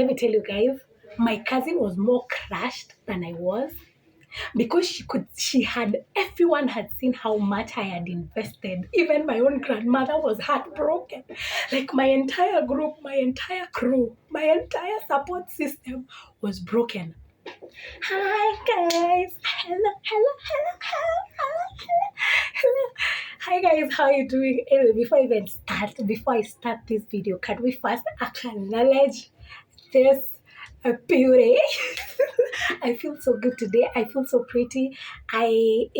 Let me tell you guys, my cousin was more crushed than I was because everyone had seen how much I had invested. Even my own grandmother was heartbroken. Like my entire group, my entire crew, my entire support system was broken. Hi guys. Hello. Hi guys, how are you doing? Anyway, before I start this video, can we first acknowledge this beauty? I feel so good today. I feel so pretty. I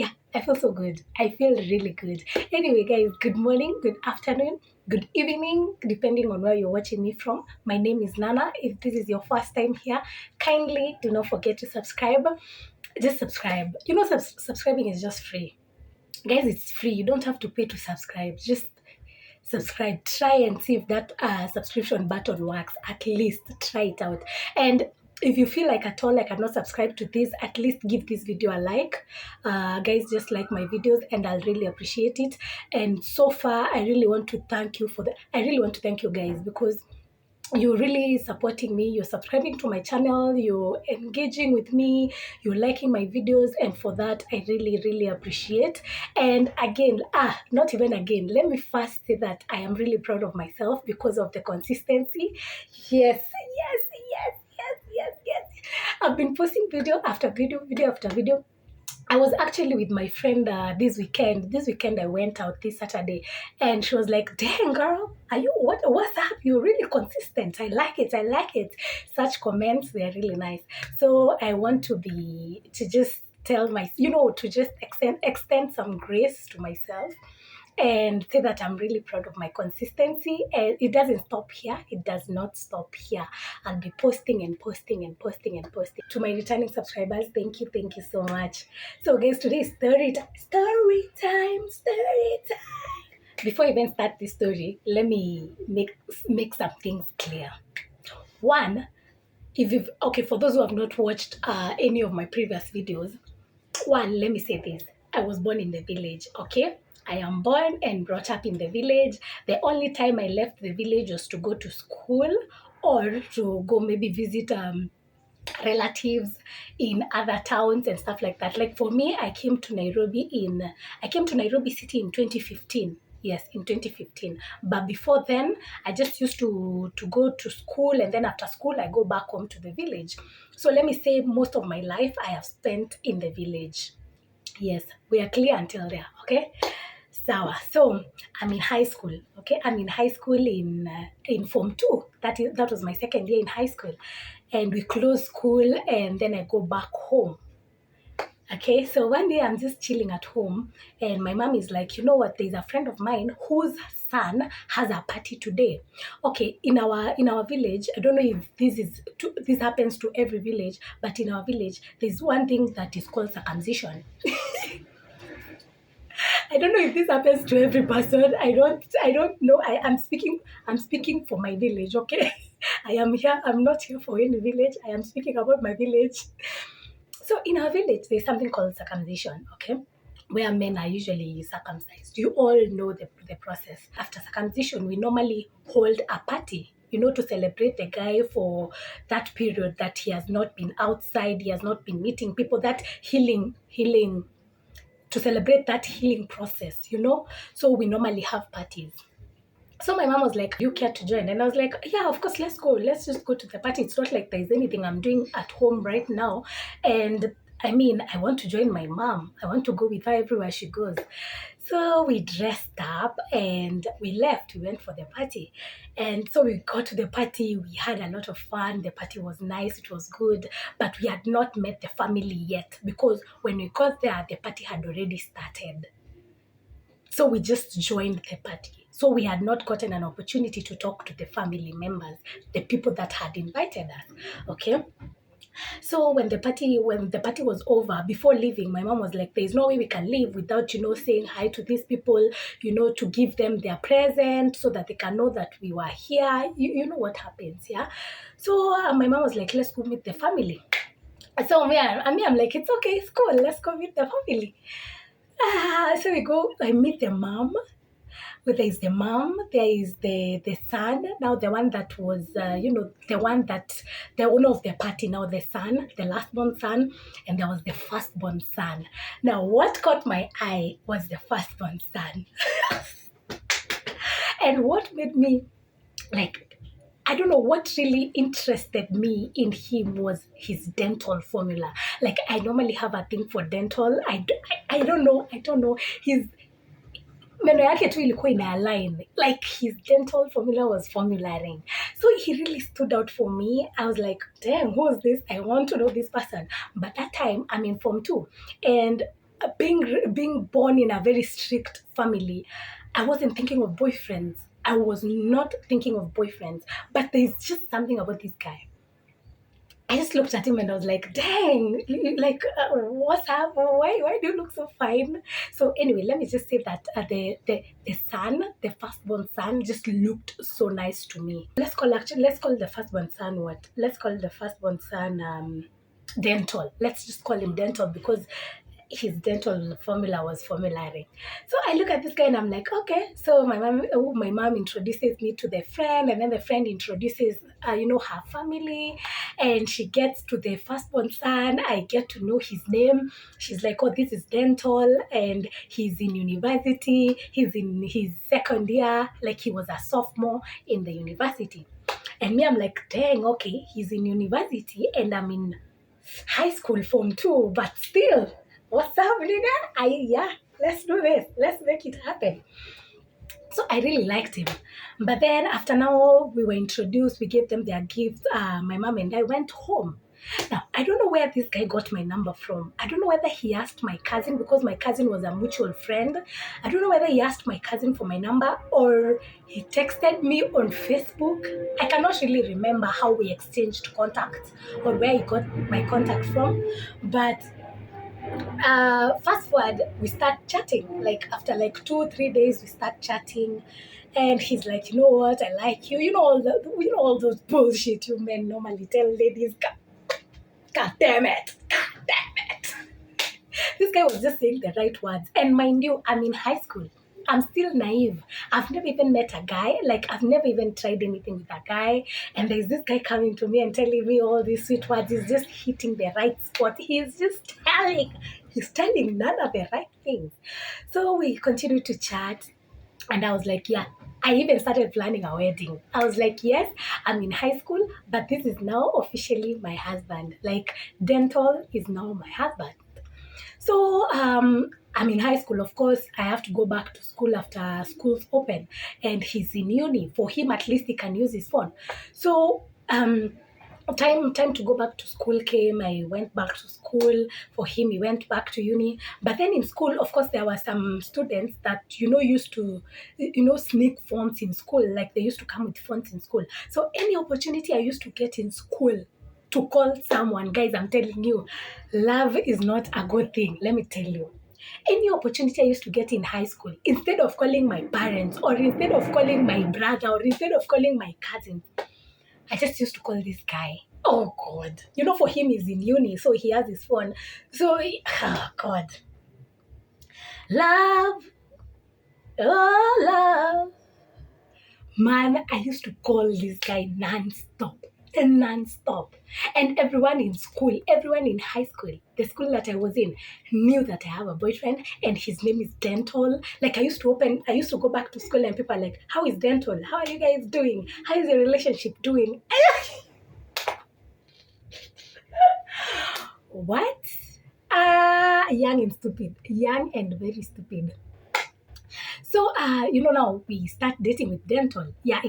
feel so good. I feel really good. Anyway, guys, good morning, good afternoon, good evening, depending on where you're watching me from. My name is Nana. If this is your first time here, kindly do not forget to subscribe. Just subscribe. Subscribing is just free. Guys, it's free. You don't have to pay to subscribe. Just subscribe. Try and see if that subscription button works. At least try it out. And if you feel like at all like I'm not subscribed to this, at least give this video a like. Guys, just like my videos and I'll really appreciate it. And so far, I really want to thank you guys, because you're really supporting me, you're subscribing to my channel, you're engaging with me, you're liking my videos, and for that I really appreciate. And again, let me first say that I am really proud of myself because of the consistency. Yes. I've been posting video after video. I was actually with my friend this weekend. This weekend I went out this Saturday, and she was like, "Dang girl, what's up? You're really consistent. I like it." Such comments, they're really nice. So I want to just tell to just extend some grace to myself and say that I'm really proud of my consistency. And it doesn't stop here. It does not stop here. I'll be posting and posting and posting and posting. To my returning subscribers, thank you so much. So guys, today is story time. Before I even start this story, let me make some things clear. One, for those who have not watched any of my previous videos, let me say this. I was born in the village, okay? I am born and brought up in the village. The only time I left the village was to go to school or to go maybe visit relatives in other towns and stuff like that. Like for me, I came to Nairobi City in 2015. Yes, in 2015. But before then, I just used to go to school, and then after school, I go back home to the village. So let me say most of my life I have spent in the village. Yes, we are clear until there, okay? So I'm in high school, okay? I'm in high school in Form 2. That was my second year in high school. And we close school, and then I go back home. Okay, so one day I'm just chilling at home, and my mom is like, you know what, there's a friend of mine whose son has a party today. Okay, in our village, I don't know if this happens to every village, but in our village, there's one thing that is called circumcision. I don't know if this happens to every person. I don't know. I'm speaking for my village, okay? I'm not here for any village. I am speaking about my village. So in our village, there's something called circumcision, okay? Where men are usually circumcised. You all know the process. After circumcision, we normally hold a party, to celebrate the guy for that period that he has not been outside, he has not been meeting people, that healing, to celebrate that healing process, So we normally have parties. So my mom was like, you care to join? And I was like, yeah, of course, let's go. Let's just go to the party. It's not like there's anything I'm doing at home right now. And I mean, I want to join my mom. I want to go with her everywhere she goes. So we dressed up and we left. We went for the party. And so we got to the party. We had a lot of fun. The party was nice. It was good. But we had not met the family yet, because when we got there, the party had already started. So we just joined the party. So we had not gotten an opportunity to talk to the family members, the people that had invited us. Okay. So when the party was over, before leaving, my mom was like, there's no way we can leave without, saying hi to these people, to give them their present so that they can know that we were here. You know what happens, yeah? So my mom was like, let's go meet the family. So I'm like, it's okay, it's cool. Let's go meet the family. So we go, I meet the mom. Well, there is the mom, there is the son. Now the one that was, the one that the owner of the party. Now the son, the last born son, and there was the firstborn son. Now what caught my eye was the firstborn son, and what made me like. I don't know what really interested me in him was his dental formula. Like I normally have a thing for dental. I don't know. His meno yake tu ilikuwa ina align, like his dental formula was formulating, so he really stood out for me. I was like, damn, who is this? I want to know this person. But that time I'm in form 2, and being born in a very strict family, I wasn't thinking of boyfriends. I was not thinking of boyfriends, but there's just something about this guy. I just looked at him and I was like, dang, like, what's up? Why do you look so fine? So anyway, let me just say that the son, the firstborn son, just looked so nice to me. Let's call the firstborn son what? Let's call the firstborn son dental. Let's just call him dental because his dental formula was formulating. So I look at this guy and I'm like, okay. So my mom introduces me to the friend, and then the friend introduces, her family, and she gets to the firstborn son. I get to know his name. She's like, oh, this is dental, and he's in university. He's in his second year, like he was a sophomore in the university. And me, I'm like, dang, okay, he's in university, and I'm in high school form 2, but still, what's up, nigga? Yeah, let's do this. Let's make it happen. So I really liked him. But then after now we were introduced, we gave them their gifts. My mom and I went home. Now, I don't know where this guy got my number from. I don't know whether he asked my cousin, because my cousin was a mutual friend. I don't know whether he asked my cousin for my number or he texted me on Facebook. I cannot really remember how we exchanged contact or where he got my contact from. But fast forward, we start chatting. Like after like 2 3 days, we start chatting, and he's like, you know what, I like you. All those bullshit you men normally tell ladies. God damn it! God damn it! This guy was just saying the right words. And mind you, I'm in high school. I'm still naive. I've never even met a guy. Like, I've never even tried anything with a guy. And there's this guy coming to me and telling me all these sweet words. He's just hitting the right spot. He's telling none of the right things. So we continued to chat. And I was like, yeah. I even started planning a wedding. I was like, yes, I'm in high school, but this is now officially my husband. Like, dental is now my husband. So I'm in high school. Of course, I have to go back to school after school's open, and he's in uni. For him, at least he can use his phone. So time to go back to school came. I went back to school. For him, he went back to uni. But then in school, of course, there were some students that used to sneak phones in school. Like they used to come with phones in school. So any opportunity I used to get in school to call someone, guys, I'm telling you, love is not a good thing. Let me tell you. Any opportunity I used to get in high school, instead of calling my parents, or instead of calling my brother, or instead of calling my cousins, I just used to call this guy. Oh God. For him, he's in uni, so he has his phone. So, oh God. Love. Oh, love. Man, I used to call this guy non-stop. And everyone in school, everyone in high school, the school that I was in, knew that I have a boyfriend and his name is Dental. Like I used to go back to school and people are like, how is Dental? How are you guys doing? How is your relationship doing? What? Young and very stupid. So, now we start dating with Dental. Yeah,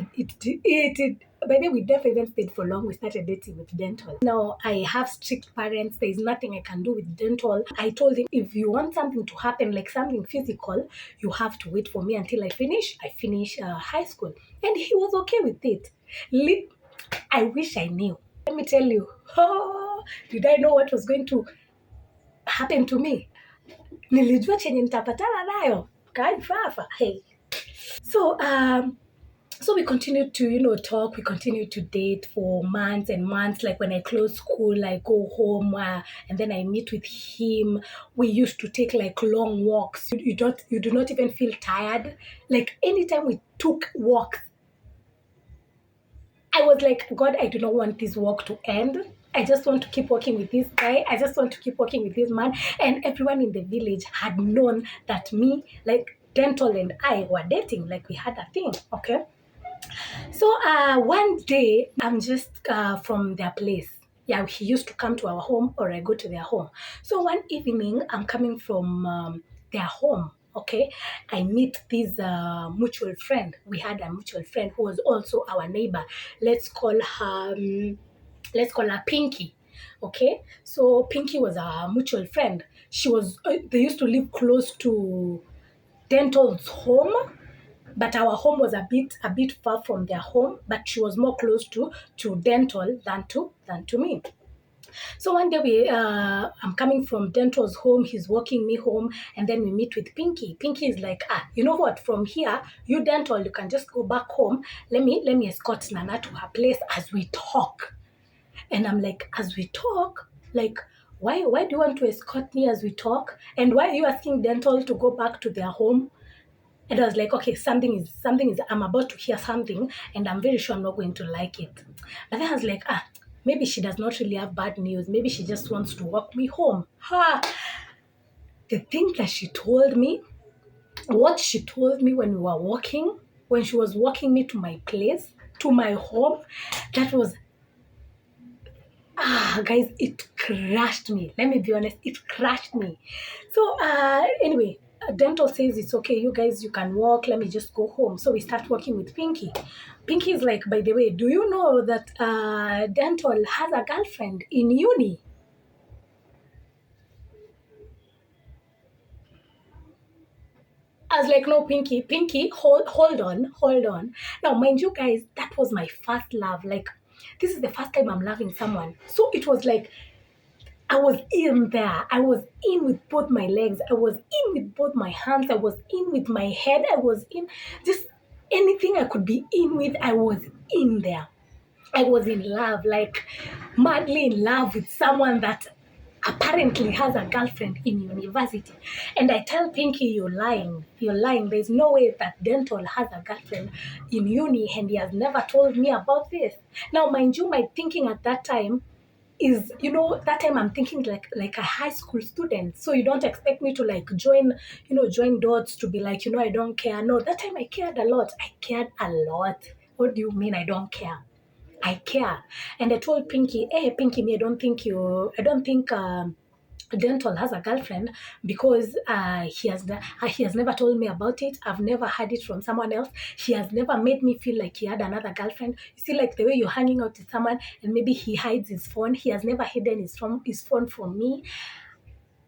by the way, we never even stayed for long. We started dating with Dental. Now, I have strict parents. There's nothing I can do with Dental. I told him, if you want something to happen, like something physical, you have to wait for me until I finish high school. And he was okay with it. I wish I knew. Let me tell you, did I know what was going to happen to me? Nilijua chenye nitapatana nayo. Kaifafa. Hey. So, So we continued to, talk. We continued to date for months and months. Like when I close school, I go home, and then I meet with him. We used to take like long walks. You do not even feel tired. Like anytime we took walks, I was like, God, I do not want this walk to end. I just want to keep working with this guy. I just want to keep working with this man. And everyone in the village had known that me, like Dental and I were dating, like we had a thing. Okay. So one day, I'm just from their place. Yeah, he used to come to our home or I go to their home. So one evening, I'm coming from their home. Okay, I meet this mutual friend. We had a mutual friend who was also our neighbor. Let's call her, let's call her Pinky. Okay, so Pinky was a mutual friend. She was. They used to live close to Dental's home, but our home was a bit far from their home, but she was more close to Dental than to me. So one day I'm coming from Dental's home, he's walking me home, and then we meet with Pinky. Pinky is like, you know what, from here, you Dental, you can just go back home. Let me escort Nana to her place as we talk. And I'm like, as we talk, like, why do you want to escort me as we talk? And why are you asking Dental to go back to their home? And I was like, okay, something is, I'm about to hear something, and I'm very sure I'm not going to like it. But then I was like, maybe she does not really have bad news. Maybe she just wants to walk me home. The thing that she told me, what she told me when we were walking, when she was walking me to my place, to my home, that was, guys, it crushed me. Let me be honest, it crushed me. So anyway, Dental says it's okay, you guys, you can walk, let me just go home. So we start walking with Pinky. Pinky is like, by the way, do you know that Dental has a girlfriend in uni? I was like, no, Pinky, hold on. Now, mind you guys, that was my first love. Like, this is the first time I'm loving someone. So it was like, I was in there. I was in with both my legs. I was in with both my hands. I was in with my head. I was in just anything I could be in with. I was in there. I was in love, like madly in love with someone that apparently has a girlfriend in university. And I tell Pinky, you're lying. You're lying. There's no way that Dental has a girlfriend in uni and he has never told me about this. Now, mind you, my thinking at that time is, that time I'm thinking like a high school student. So you don't expect me to like join dots to be like, I don't care. No, that time I cared a lot. I cared a lot. What do you mean I don't care? I care. And I told Pinky, hey Pinky, me, I don't think Dental has a girlfriend because he has never told me about it. I've never heard it from someone else. He has never made me feel like he had another girlfriend. You see, like the way you're hanging out with someone and maybe he hides his phone. He has never hidden his phone from me.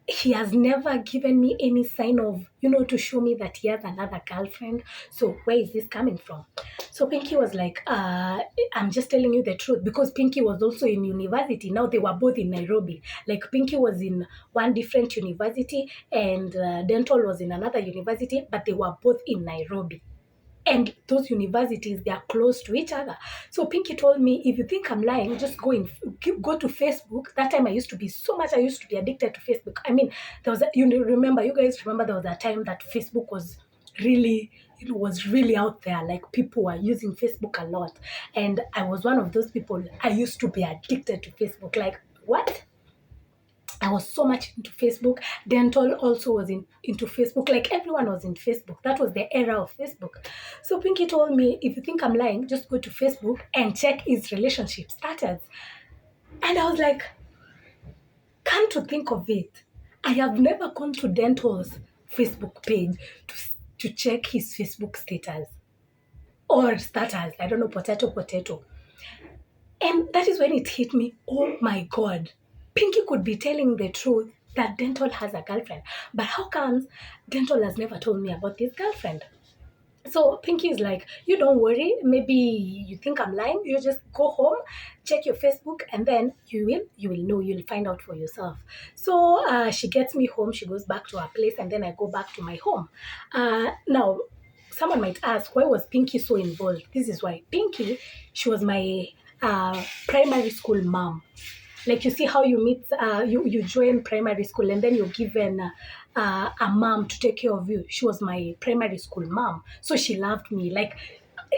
He has never given me any sign of, to show me that he has another girlfriend. So where is this coming from? So Pinky was like, I'm just telling you the truth, because Pinky was also in university. Now they were both in Nairobi. Like Pinky was in one different university and Dental was in another university, but they were both in Nairobi. And those universities, they are close to each other. So Pinky told me, if you think I'm lying, just go to Facebook. That time I used to be addicted to Facebook. I mean, you guys remember there was a time that Facebook was really, it was really out there. Like people were using Facebook a lot. And I was one of those people. I used to be addicted to Facebook. Like, what? I was so much into Facebook. Dental also was into Facebook. Like everyone was in Facebook. That was the era of Facebook. So Pinky told me, if you think I'm lying, just go to Facebook and check his relationship status. And I was like, come to think of it, I have never gone to Dental's Facebook page to check his Facebook status or status. I don't know, potato. And that is when it hit me. Oh my God. Pinky could be telling the truth that Dental has a girlfriend. But how comes Dental has never told me about this girlfriend? So Pinky is like, you don't worry. Maybe you think I'm lying. You just go home, check your Facebook, and then you will know. You'll find out for yourself. So she gets me home. She goes back to her place, and then I go back to my home. Now, someone might ask, why was Pinky so involved? This is why. Pinky, she was my primary school mom. Like, you see how you meet, you join primary school and then you're given a mom to take care of you. She was my primary school mom. So she loved me. Like,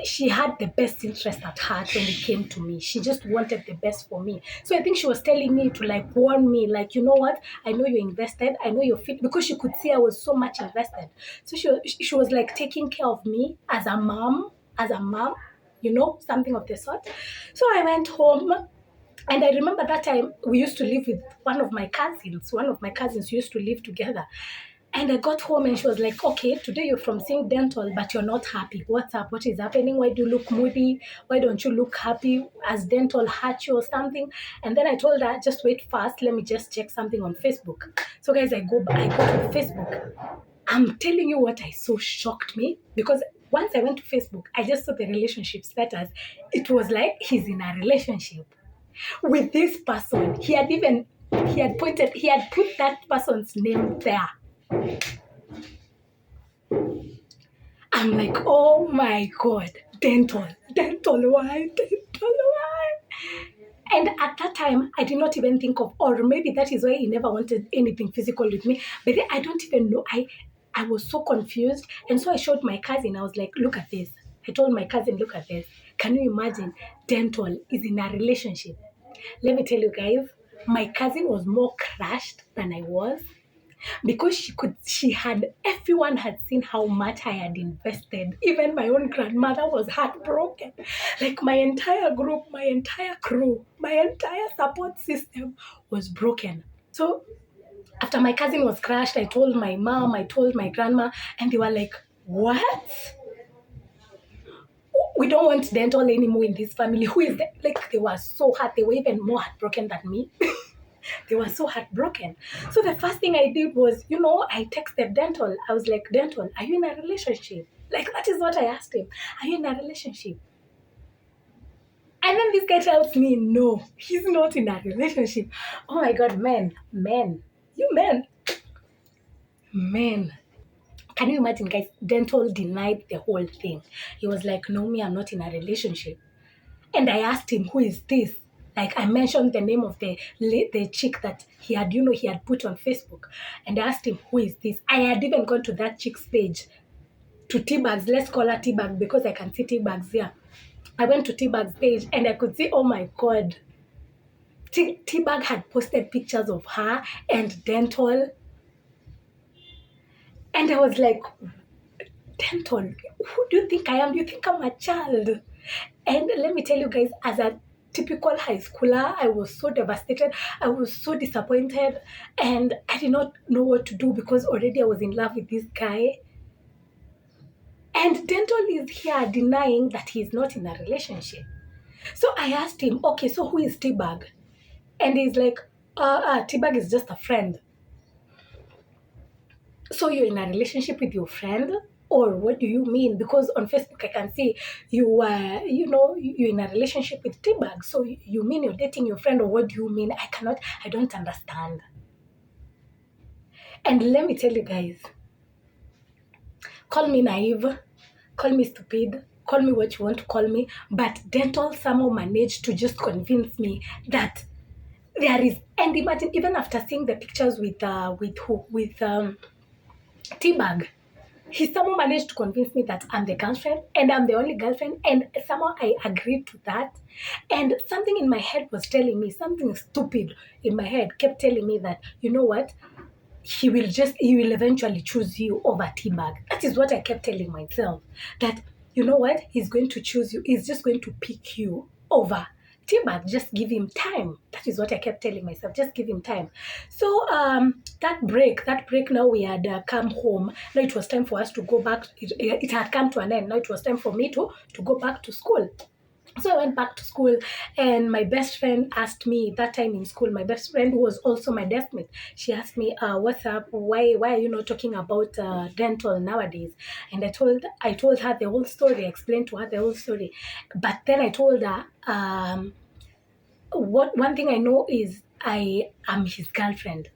she had the best interest at heart when it came to me. She just wanted the best for me. So I think she was telling me to like warn me, like, you know what? I know you're invested. I know you're fit, because she could see I was so much invested. So she was like taking care of me as a mom, something of the sort. So I went home. And I remember that time we used to live with one of my cousins. One of my cousins used to live together. And I got home and she was like, okay, today you're from seeing dental, but you're not happy. What's up? What is happening? Why do you look moody? Why don't you look happy? Has dental hurt you or something? And then I told her, just wait first. Let me just check something on Facebook. So guys, I go to Facebook. I'm telling you what I saw shocked me, because once I went to Facebook, I just saw the relationship status. It was like he's in a relationship with this person. He had put that person's name there. I'm like, oh my God, dental, why? And at that time, I did not even think of, or maybe that is why he never wanted anything physical with me. But then I don't even know. I was so confused. And so I showed my cousin. I was like, look at this. I told my cousin, look at this. Can you imagine? Dental is in a relationship. Let me tell you guys, my cousin was more crushed than I was, because everyone had seen how much I had invested. Even my own grandmother was heartbroken. Like, my entire group, my entire crew, my entire support system was broken. So after my cousin was crushed, I told my mom, I told my grandma, and they were like, what? We don't want dental anymore in this family. Who is that? Like, they were so hurt. They were even more heartbroken than me. They were so heartbroken. So the first thing I did was, I texted Dental. I was like, Dental, are you in a relationship? Like, that is what I asked him. Are you in a relationship? And then this guy tells me, no, he's not in a relationship. Oh my God, men. You men. Men. Can you imagine, guys? Dental denied the whole thing. He was like, no, I'm not in a relationship. And I asked him, who is this? Like, I mentioned the name of the chick that he had put on Facebook. And I asked him, who is this? I had even gone to that chick's page, to T-Bags. Let's call her T-Bag, because I can see T-Bags here. I went to T-Bag's page and I could see, oh my God, T-Bag had posted pictures of her and Dental. And I was like, Dental, who do you think I am? Do you think I'm a child? And let me tell you guys, as a typical high schooler, I was so devastated. I was so disappointed. And I did not know what to do, because already I was in love with this guy. And Dental is here denying that he's not in a relationship. So I asked him, okay, so who is T-Bag? And he's like, T-Bag is just a friend. So you're in a relationship with your friend? Or what do you mean? Because on Facebook I can see you're in a relationship with T-Bag. So you mean you're dating your friend, or what do you mean? I don't understand. And let me tell you guys, call me naive, call me stupid, call me what you want to call me, but Dental somehow managed to just convince me that there is, and imagine, even after seeing the pictures with T-Bag, he somehow managed to convince me that I'm the girlfriend and I'm the only girlfriend, and somehow I agreed to that. And something in my head was telling me, something stupid in my head kept telling me that, you know what, he will eventually choose you over T-Bag. That is what I kept telling myself, that, you know what, he's going to choose you. He's just going to pick you over T-Bag. Just give him time. That is what I kept telling myself. Just give him time. So that break now, we had come home. Now it was time for us to go back. It had come to an end. Now it was time for me to go back to school. So I went back to school, and my best friend asked me that time in school, my best friend, who was also my deskmate, she asked me, what's up? Why are you not talking about Dental nowadays? And I told her the whole story. I explained to her the whole story. But then I told her, one thing I know is I am his girlfriend.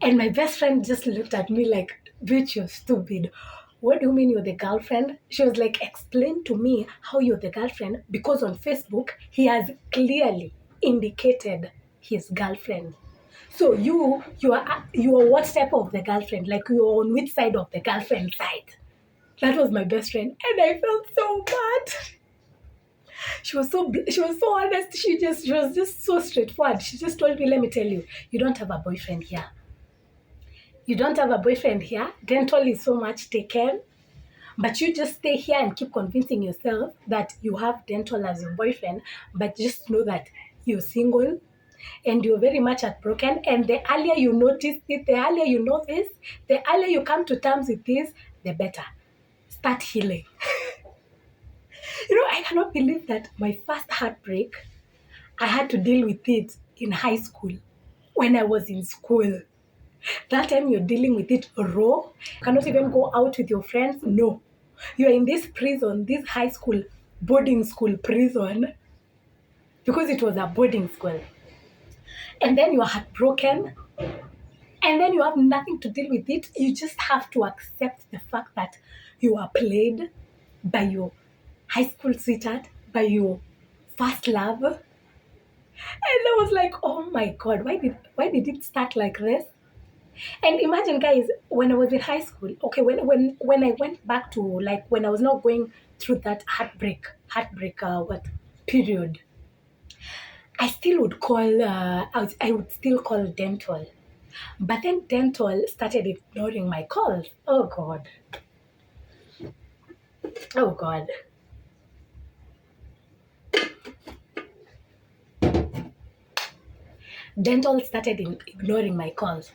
And my best friend just looked at me like, bitch, you're stupid. What do you mean you're the girlfriend? She was like, explain to me how you're the girlfriend, because on Facebook he has clearly indicated his girlfriend. So you are what type of the girlfriend? Like, you're on which side of the girlfriend side? That was my best friend, and I felt so bad. She was so honest. She was just so straightforward. She just told me, let me tell you, you don't have a boyfriend here. You don't have a boyfriend here. Dental is so much taken. But you just stay here and keep convincing yourself that you have dental as your boyfriend, but just know that you're single and you're very much heartbroken. And the earlier you notice it, the earlier you know this, the earlier you come to terms with this, the better. Start healing. I cannot believe that my first heartbreak, I had to deal with it in high school when I was in school. That time you're dealing with it raw. You cannot even go out with your friends. No. You're in this prison, this high school, boarding school prison, because it was a boarding school. And then you are heartbroken, and then you have nothing to deal with it. You just have to accept the fact that you are played by your high school sweetheart, by your first love. And I was like, oh my God, why did it start like this? And imagine, guys, when I was in high school, okay, when I went back to, like, when I was not going through that heartbreak, what period, I still would call, I would still call dental. But then dental started ignoring my calls. Oh God. Oh God. Dental started ignoring my calls.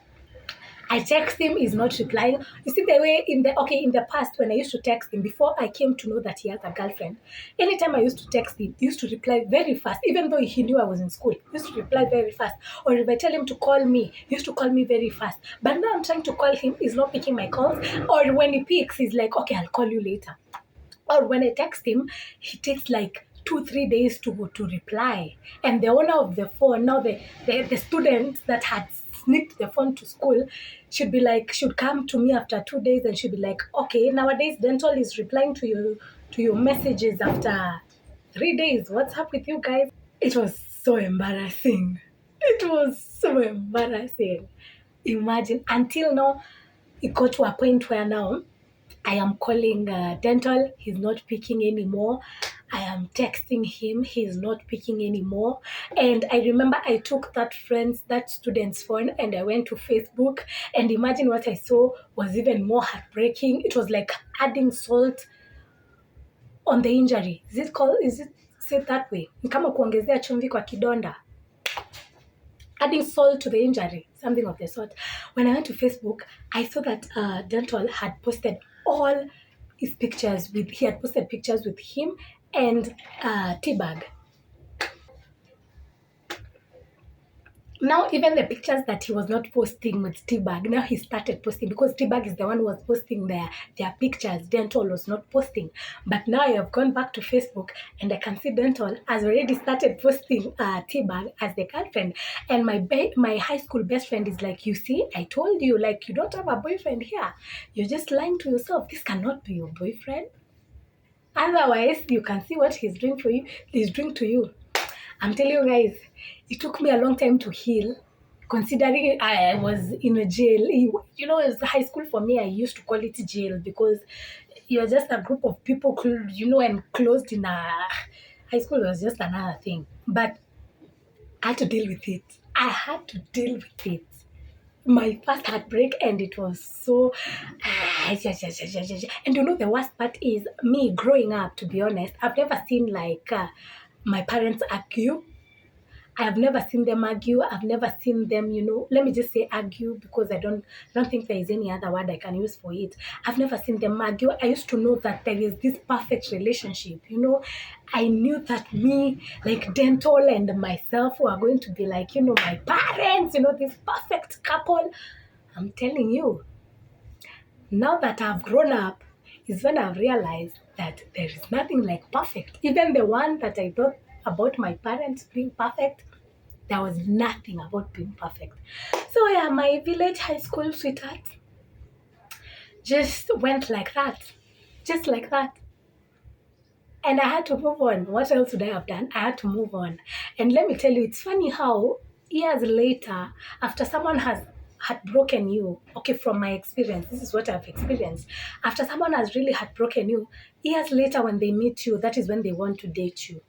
I text him, he's not replying. You see the way in the past, when I used to text him, before I came to know that he has a girlfriend, anytime I used to text him, he used to reply very fast, even though he knew I was in school. He used to reply very fast. Or if I tell him to call me, he used to call me very fast. But now I'm trying to call him, he's not picking my calls. Or when he picks, he's like, okay, I'll call you later. Or when I text him, he takes like 2-3 days to reply. And the owner of the phone, now the student that had sneaked the phone to school, should come to me after 2 days and should be like, okay, nowadays dental is replying to your messages after 3 days. What's up with you guys? It was so embarrassing. It was so embarrassing. Imagine, until now, it got to a point where now I am calling dental, he's not picking anymore. I am texting him, he's not picking anymore. And I remember I took that student's phone, and I went to Facebook, and imagine what I saw was even more heartbreaking. It was like adding salt on the injury. Is it said that way? Ni kama kuongezea chumvi kwa kidonda. Adding salt to the injury, something of the sort. When I went to Facebook, I saw that Dental had posted all his pictures he had posted pictures with him and T-Bag. Now, even the pictures that he was not posting with T-Bag, now he started posting, because T-Bag is the one who was posting their pictures. Dental was not posting. But now I have gone back to Facebook, and I can see Dental has already started posting T-Bag as the girlfriend. And my high school best friend is like, you see, I told you, like, you don't have a boyfriend here. You're just lying to yourself. This cannot be your boyfriend. Otherwise, you can see what he's doing for you. He's doing to you. I'm telling you guys, it took me a long time to heal, considering I was in a jail. As high school for me, I used to call it jail, because you're just a group of people, enclosed in a high school. Was just another thing. But I had to deal with it. I had to deal with it. My first heartbreak, and it was so. And the worst part is, me growing up, to be honest, I've never seen my parents argue. I have never seen them argue. I've never seen them, let me just say argue, because I don't think there is any other word I can use for it. I've never seen them argue. I used to know that there is this perfect relationship, I knew that me, like Dental and myself, were going to be like, my parents, this perfect couple. I'm telling you, now that I've grown up, is when I've realized that there is nothing like perfect. Even the one that I thought about my parents being perfect, there was nothing about being perfect. So yeah, my village high school sweetheart, just went like that, just like that. And I had to move on. What else would I have done? I had to move on. And let me tell you, it's funny how years later, after someone has had broken you, okay, from my experience, this is what I've experienced. After someone has really had broken you, years later when they meet you, that is when they want to date you.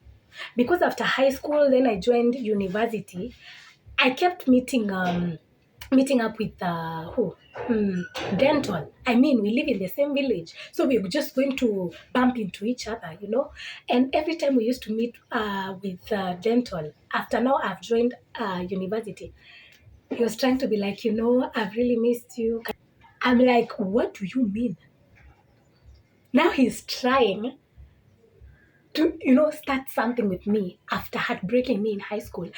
Because after high school, then I joined university. I kept meeting up with who? Dental. I mean, we live in the same village, so we were just going to bump into each other, you know. And every time we used to meet with Dental, after now I've joined university, he was trying to be like, I've really missed you. I'm like, what do you mean? Now he's trying to, start something with me after heartbreaking me in high school.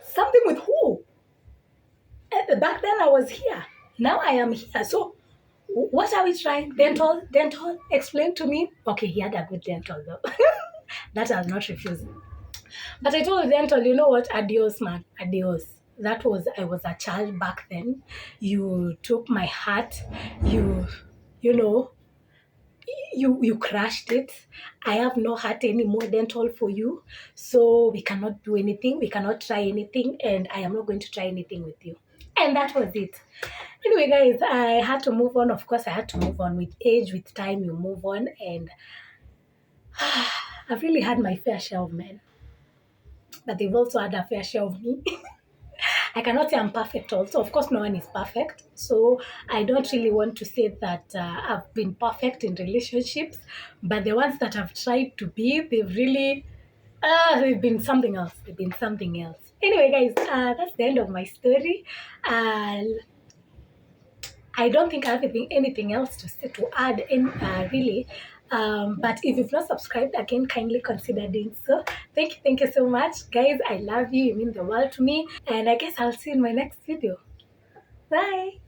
Something with who? Back then I was here. Now I am here. So what are we trying? Dental, explain to me. Okay, he had a good dental though. That I'll not refuse. But I told dental, you know what? Adios, man. Adios. I was a child back then. You took my heart. You know, you crushed it. I have no heart anymore, dental, for you. So we cannot do anything. We cannot try anything. And I am not going to try anything with you. And that was it. Anyway, guys, I had to move on. Of course, I had to move on. With age, with time, you move on. And I've really had my fair share of men. But they've also had a fair share of me. I cannot say I'm perfect also. Of course, no one is perfect. So I don't really want to say that I've been perfect in relationships. But the ones that I've tried to be, they've been something else. They've been something else. Anyway, guys, that's the end of my story. Uh, I don't think I have anything else to say to add in really. But if you've not subscribed, again, kindly consider doing so. Thank you so much, guys. I love you. You mean the world to me. And I guess I'll see you in my next video. Bye.